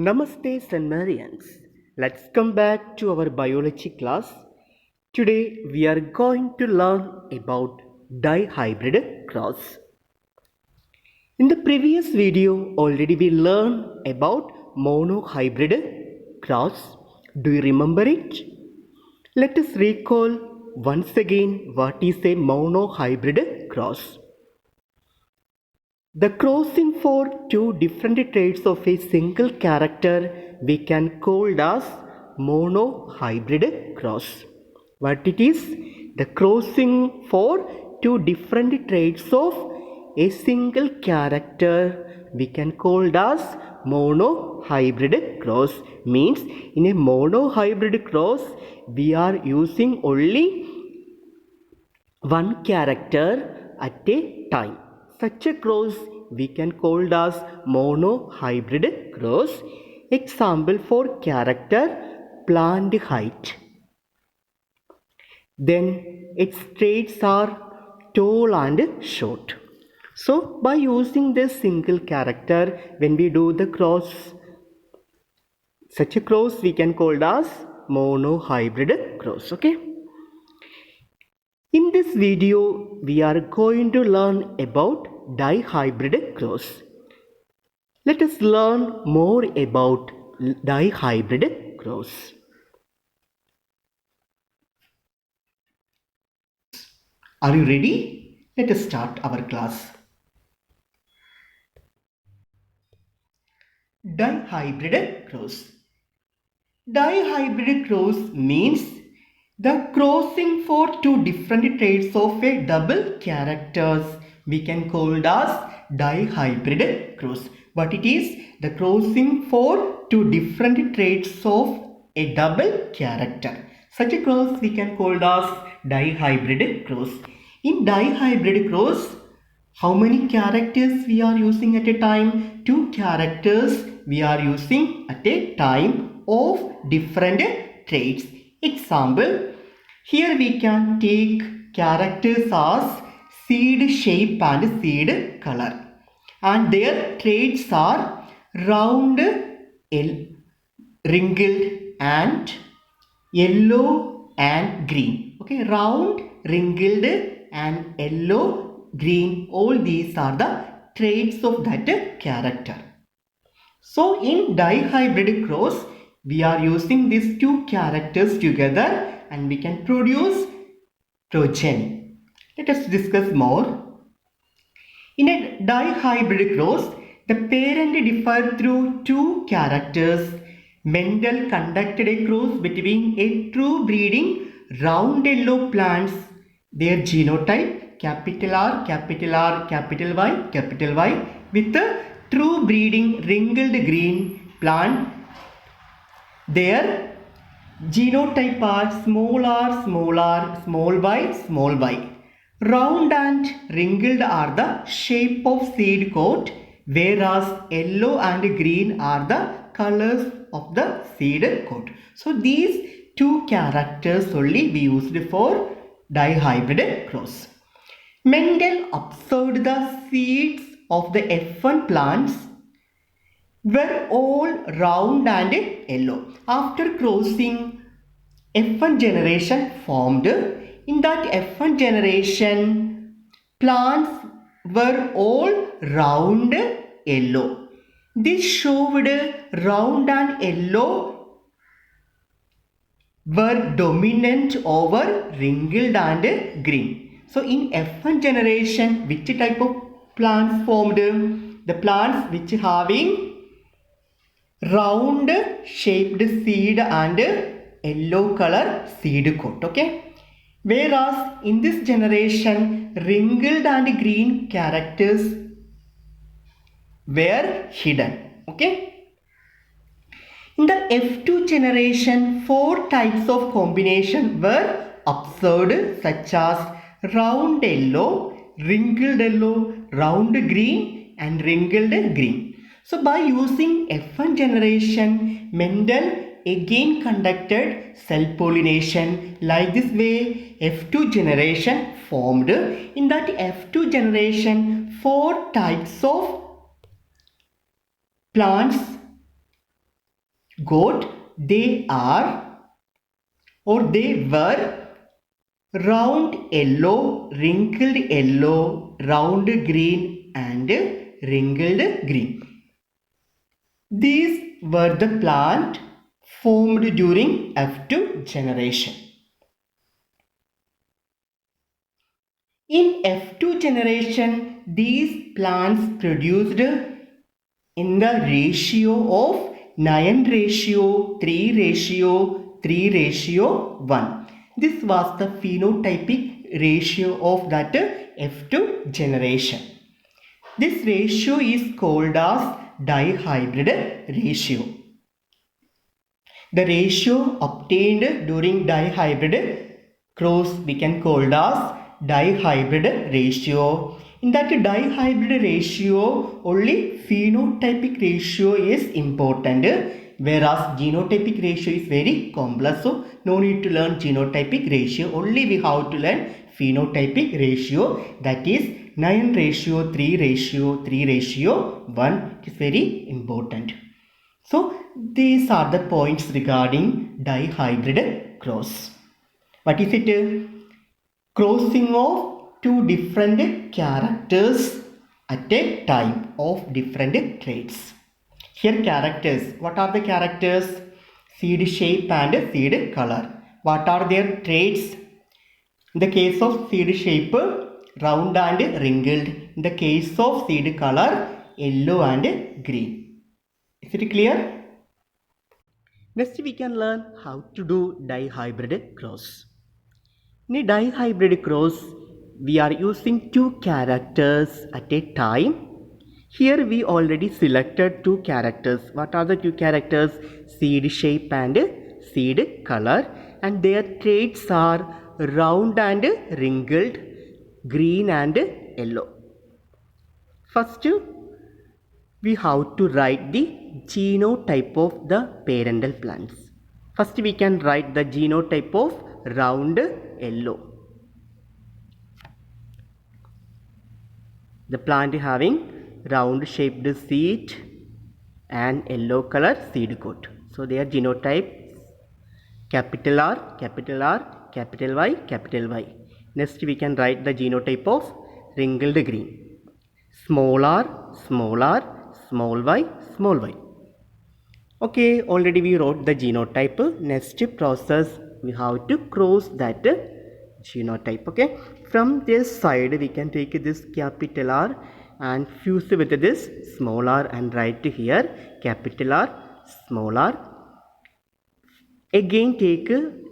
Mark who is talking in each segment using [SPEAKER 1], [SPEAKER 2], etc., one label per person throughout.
[SPEAKER 1] Namaste St. Marians. Let's come back to our biology class. Today we are going to learn about dihybrid cross. In the previous video already we learned about monohybrid cross. Do you remember it? Let us recall once again what is a monohybrid cross. The crossing for two different traits of a single character we can call as monohybrid cross. What it is? The crossing for two different traits of a single character we can call as monohybrid cross. Means in a monohybrid cross we are using only one character at a time. Such a cross we can call as monohybrid cross. Example for character plant height. Then its traits are tall and short. So by using this single character when we do the cross, such a cross we can call as monohybrid cross. Okay. In this video, we are going to learn about dihybrid cross. Let us learn more about dihybrid cross. Are you ready? Let us start our class. Dihybrid cross. Dihybrid cross means the crossing for two different traits of a double characters we can call as dihybrid cross. But it is the crossing for two different traits of a double character. Such a cross we can call as dihybrid cross. In dihybrid cross, how many characters we are using at a time? Two characters we are using at a time of different traits. Example, here we can take characters as seed shape and seed color. And their traits are round, wrinkled and yellow and green. Okay, round, wrinkled and yellow, green, all these are the traits of that character. So in dihybrid cross, we are using these two characters together and we can produce progeny. Let us discuss more. In a dihybrid cross, the parent differ through two characters. Mendel conducted a cross between a true breeding round yellow plants, their genotype capital R, capital R, capital Y with a true breeding wrinkled green plant, their genotype are small r, small r, small y. Round and wrinkled are the shape of seed coat, whereas yellow and green are the colors of the seed coat. So these two characters only we used for dihybrid cross. Mendel observed the seeds of the F1 plants were all round and yellow. After crossing, F1 generation formed. In that F1 generation, plants were all round yellow. This showed round and yellow were dominant over wrinkled and green. So in F1 generation, which type of plants formed? The plants which having round shaped seed and yellow color seed coat. Okay. Whereas in this generation, wrinkled and green characters were hidden. Okay. In the F2 generation, four types of combination were observed, such as round yellow, round green and wrinkled green. So by using F1 generation, Mendel again conducted self-pollination. Like this way, F2 generation formed. In that F2 generation, four types of plants goat, they are or they were round yellow, wrinkled yellow, round green and wrinkled green. These were the plant formed during F2 generation. In F2 generation, these plants produced in the ratio of 9 ratio 3 ratio 3 ratio 1. This was the phenotypic ratio of that F2 generation. This ratio is called as dihybrid ratio. The ratio obtained during dihybrid cross we can call as dihybrid ratio. In that dihybrid ratio, only phenotypic ratio is important, whereas genotypic ratio is very complex. So, no need to learn genotypic ratio. Only we have to learn phenotypic ratio, that is 9 ratio 3 ratio 3 ratio 1. It is very important. So, these are the points regarding dihybrid cross. What is it? Crossing of two different characters at a time of different traits. Here characters. What are the characters? Seed shape and seed color. What are their traits? In the case of seed shape, round and wrinkled. In the case of seed color, yellow and green. Is it clear? Next we can learn how to do dihybrid cross. In a dihybrid cross, we are using two characters at a time. Here we already selected two characters. What are the two characters? Seed shape and seed color, and their traits are round and wrinkled, green and yellow. First, we have to write the genotype of the parental plants. First we can write the genotype of round yellow. The plant having round shaped seed and yellow color seed coat. So their genotype capital R, capital R, capital Y, capital Y. Next we can write the genotype of wrinkled green. Small r, small r, small y, small y. Okay, already we wrote the genotype. Next process we have to cross that genotype. Okay, from this side we can take this capital R and fuse with this small r and write here capital R, small r. Again take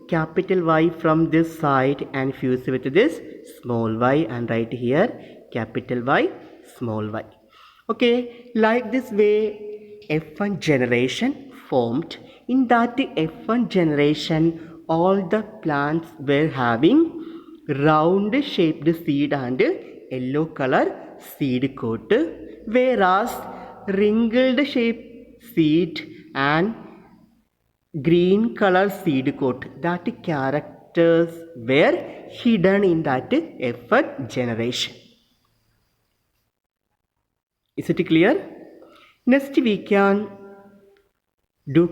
[SPEAKER 1] capital Y from this side and fuse with this small y and write here capital Y, small y. Okay, like this way F1 generation formed. In that F1 generation, all the plants were having round shaped seed and yellow color seed coat, whereas wrinkled shaped seed and green color seed coat, that characters were hidden in that F1 generation. Is it clear? Next we can do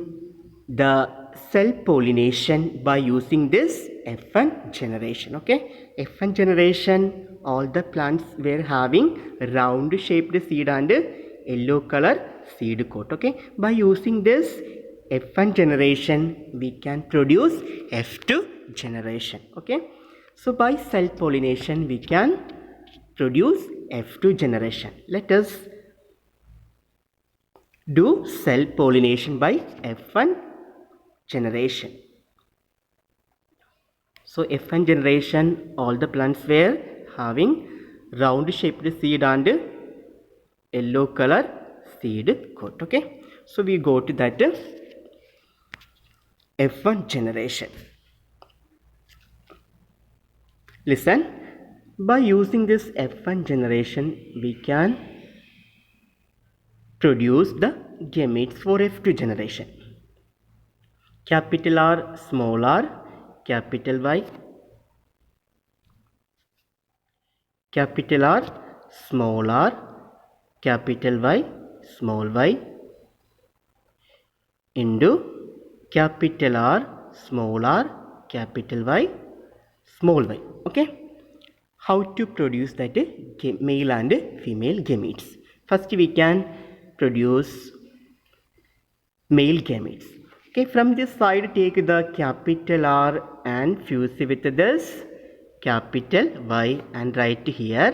[SPEAKER 1] the cell pollination by using this F1 generation. Okay, F1 generation, all the plants were having round shaped seed and yellow color seed coat. Okay, by using this F1 generation we can produce F2 generation. Okay, so by cell pollination we can produce F2 generation. Let us do cell pollination by F1 generation. So F1 generation, all the plants were having round shaped seed and yellow color seed coat. Okay, so we go to that F1 generation. Listen, by using this F1 generation we can produce the gametes for F2 generation. Capital R, small r, capital Y, capital R, small r, capital Y, small y, into capital R, capital Y, small y. Okay. How to produce that male and female gametes? First we can produce male gametes. Okay, from this side take the capital R and fuse with this capital Y and write here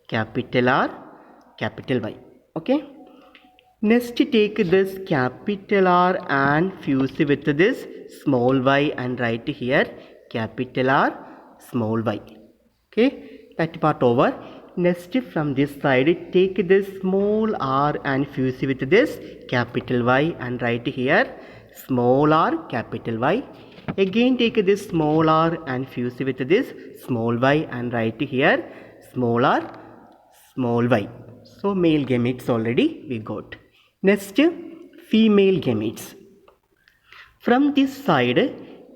[SPEAKER 1] capital R, capital Y. Okay. Next take this capital R and fuse with this small y and write here capital R, small y. Okay, that part over. Next from this side take this small r and fuse with this capital Y and write here small r, capital Y. Again take this small r and fuse with this small y and write here small r, small y. So male gametes already we got. Next female gametes. From this side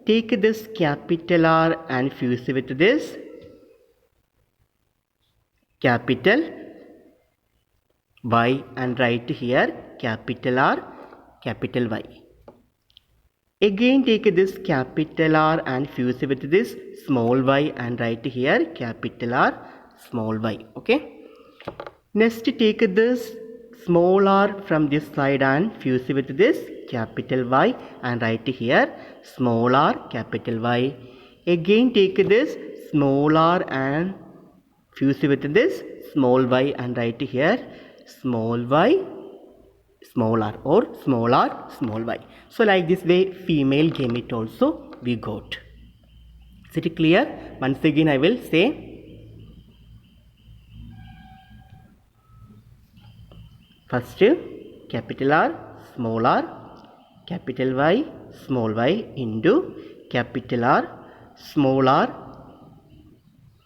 [SPEAKER 1] take this capital R and fuse with this capital Y and write here capital R, capital Y. Again take this capital R and fuse with this small y and write here capital R, small y. Okay. Next take this small r from this side and fuse with this capital Y and write here small r, capital Y. Again take this small r and fuse with this small y and write here small y, small r, or small r, small y. So like this way female gamete also we got. Is it clear? Once again I will say. First capital R, capital Y, small y into capital R,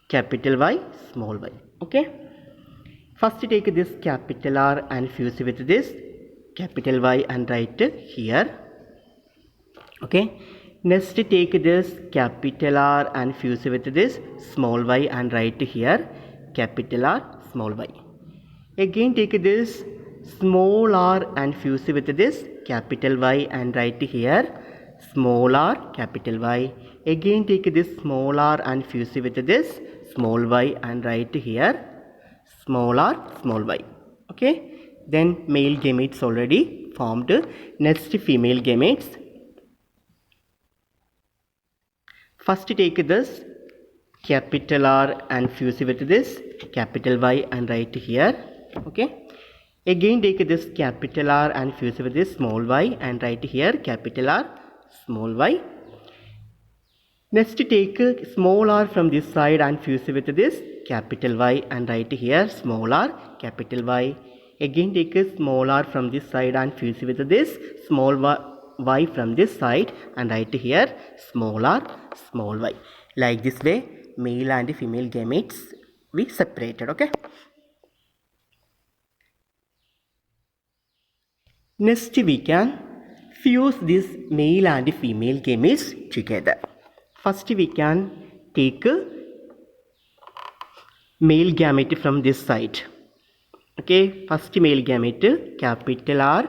[SPEAKER 1] capital Y, small y. Okay. First take this capital R and fuse with this capital Y and write here. Okay. Next take this capital R and fuse with this small y and write here capital R, small y. Again take this small r and fuse with this capital Y and write here small r, capital Y. Again take this small r and fuse with this small y and write here small r, small y. Okay. Then male gametes already formed. Next female gametes. First take this capital R and fuse with this capital Y and write here. Okay. Again take this capital R and fuse with this small y and write here capital R, small y. Next take small r from this side and fuse with this capital Y and write here small r, capital Y. Again take small r from this side and fuse with this small y from this side and write here small r, small y. Like this way male and female gametes we separated. Okay. Next we can fuse this male and female gametes together. First we can take male gamete from this side. Okay, first male gamete capital R,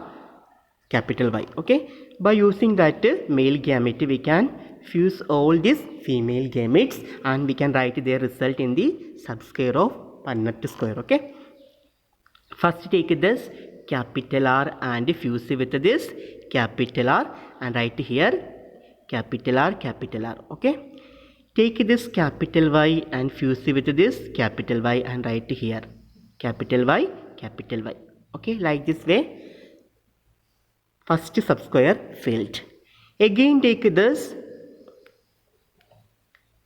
[SPEAKER 1] capital Y. Okay, by using that male gamete we can fuse all these female gametes and we can write their result in the subsquare of Punnett square. Okay, first take this capital R and fuse with this capital R and write here capital R, capital R. Okay. Take this capital Y and fuse with this capital Y and write here capital Y, capital Y. Okay. Like this way first subsquare filled. Again take this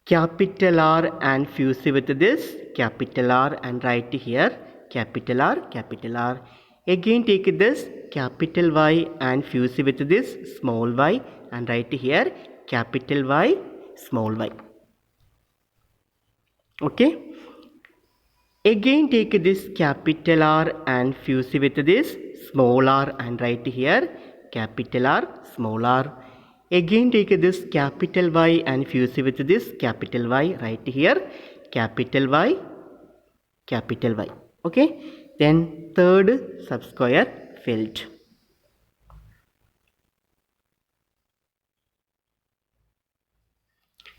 [SPEAKER 1] capital R and fuse with this capital R and write here capital R, capital R. Again take this capital Y and fuse with this small y and write here capital Y, small y. Okay. Again take this capital R and fuse with this small r and write here capital R, small r. Again take this capital Y and fuse with this capital Y, write here capital Y, capital Y. Okay. Then third subsquare filled.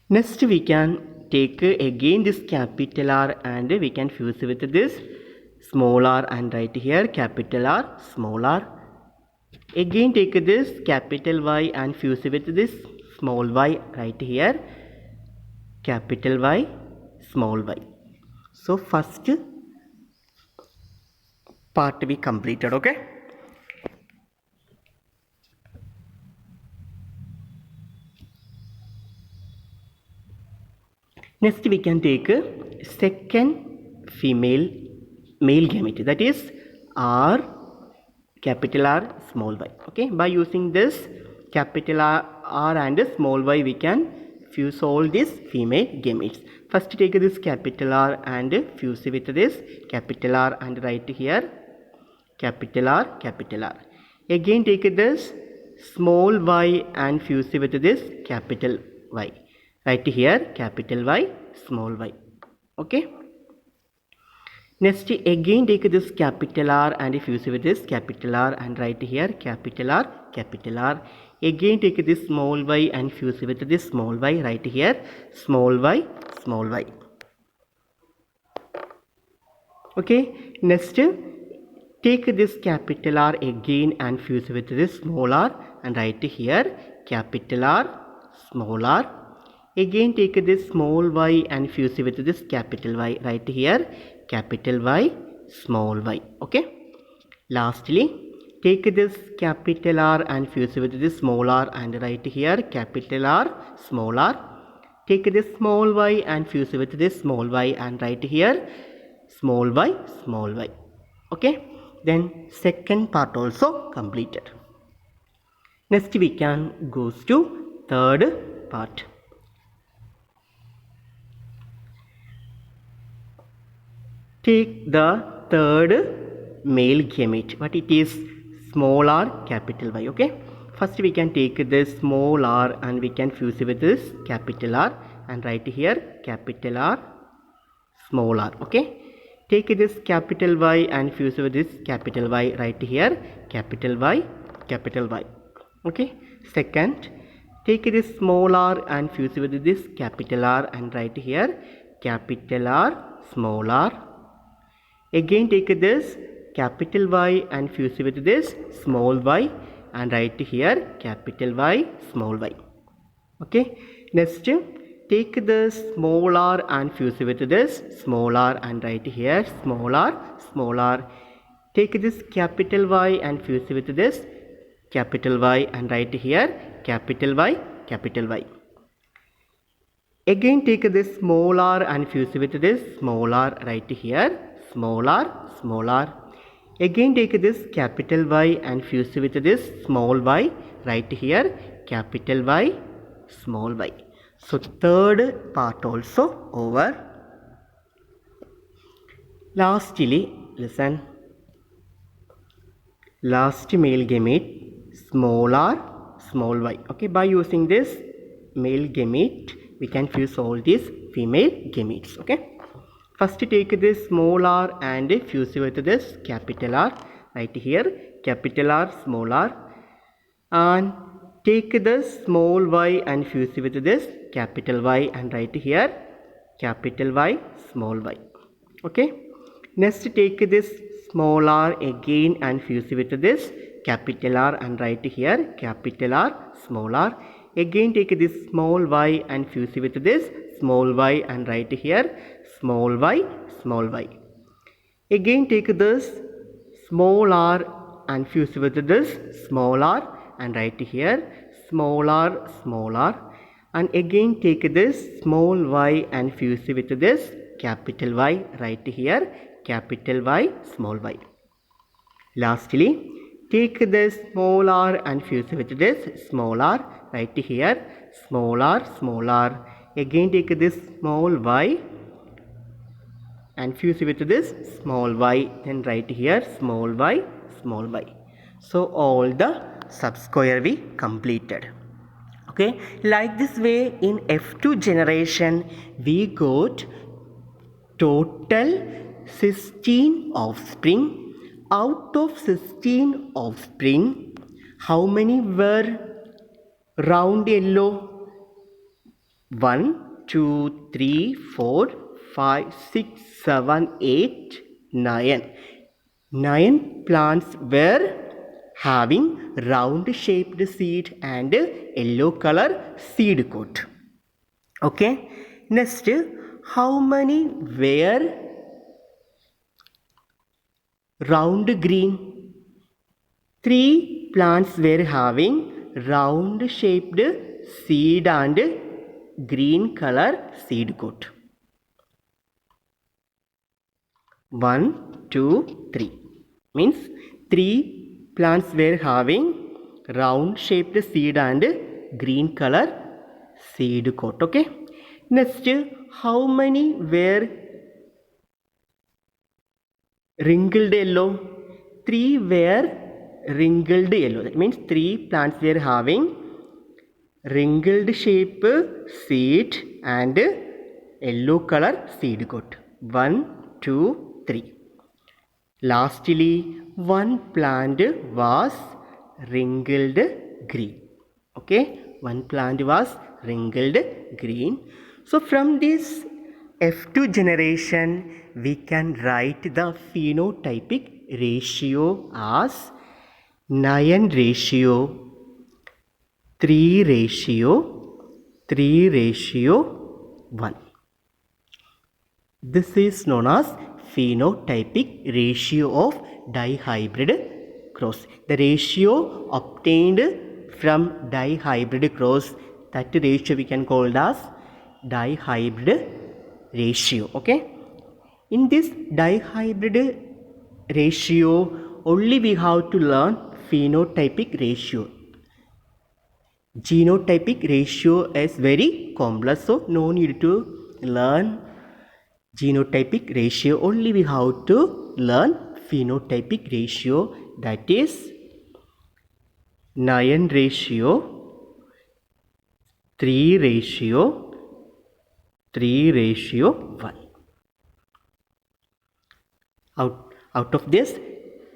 [SPEAKER 1] Next we can take again this capital R and we can fuse with this small r and write here capital R, small r. Again take this capital Y and fuse with this small y, right here capital Y, small y. So first part we completed, okay. Next we can take a second female male gamete, that is R, capital R, small y, okay. By using this capital R and small y we can fuse all these female gametes. First take this capital R and fuse with this capital R and write here capital R, capital R. Again take this small y and fuse with this capital Y. Write here capital Y, small y. Okay. Next again take this capital R and fuse with this capital R and write here capital R, capital R. Again take this small y and fuse with this small y, write here small y, small y. Okay. Next take this capital R again and fuse with this small r and write here capital R, small r. Again take this small y and fuse with this capital Y, write here capital Y, small y. Okay. Lastly take this capital R and fuse with this small r and write here capital R, small r. Take this small y and fuse with this small y and write here small y, small y. Okay. Then second part also completed. Next we can goes to third part. Take the third male gamete, but it is small r, capital Y. Okay. First we can take this small r and we can fuse with this capital R and write here capital R, small r. Okay. Take this capital Y and fuse with this capital Y, write here capital Y, capital Y. Okay. Second, take this small r and fuse with this capital R and write here capital R, small r. Again take this capital Y and fuse with this small y and write here capital Y, small y. Okay. Next take the small r and fuse with this small r and write here small r, small r. Take this capital Y and fuse with this capital Y and write here capital Y, capital Y. Again take this small r and fuse with this small r, write here small r, small r. Again take this capital Y and fuse with this small y, write here capital Y, small y. So third part also over. Lastly, listen. Last male gamete, small r, small y. Okay, by using this male gamete, we can fuse all these female gametes. Okay. First take this small r and fuse with this capital R, right here capital R, small r. And take this small y and fuse with this capital Y and write here capital Y, small y. Okay. Next take this small r again and fuse with this capital R and write here capital R, small r. Again take this small y and fuse with this small y and write here small y, small y. Again take this small r and fuse with this small r and write here small r, small r. And again take this small y and fuse with this capital Y, write here capital Y, small y. Lastly, take this small r and fuse with this small r, write here small r, small r. Again take this small y and fuse with this small y, then write here small y, small y. So all the subsquare we completed. Okay, like this way in F2 generation we got total 16 offspring. Out of 16 offspring, how many were round yellow? 1, 2, 3, 4, 5, 6, 7, 8, 9. 9 plants were having round shaped seed and yellow color seed coat. Okay. Next, how many were round green? 3 plants were having round shaped seed and green color seed coat. 1, 2, 3. Means 3 plants were having round shaped seed and green color seed coat. Okay. Next, how many were wrinkled yellow? 3 were wrinkled yellow. That means 3 plants were having wrinkled shape seed and yellow color seed coat. 1, 2, 3. Lastly, one plant was wrinkled green. Okay, one plant was wrinkled green. So from this F2 generation, we can write the phenotypic ratio as 9 ratio 3 ratio 3 ratio 1. This is known as phenotypic ratio of dihybrid cross. The ratio obtained from dihybrid cross, that ratio we can call as dihybrid ratio. Okay. In this dihybrid ratio, only we have to learn phenotypic ratio. Genotypic ratio is very complex, so no need to learn genotypic ratio. Only we have to learn phenotypic ratio, that is 9 ratio 3 ratio 3 ratio 1. Out of this,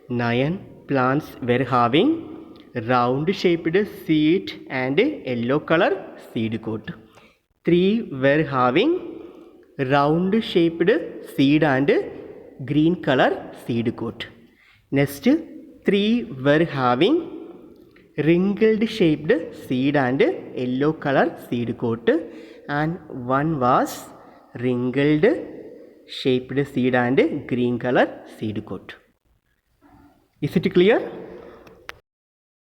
[SPEAKER 1] 9 plants were having round shaped seed and yellow color seed coat. 3 were having round shaped seed and green color seed coat. Next, 3 were having wrinkled shaped seed and yellow color seed coat, and 1 was wrinkled shaped seed and green color seed coat. Is it clear?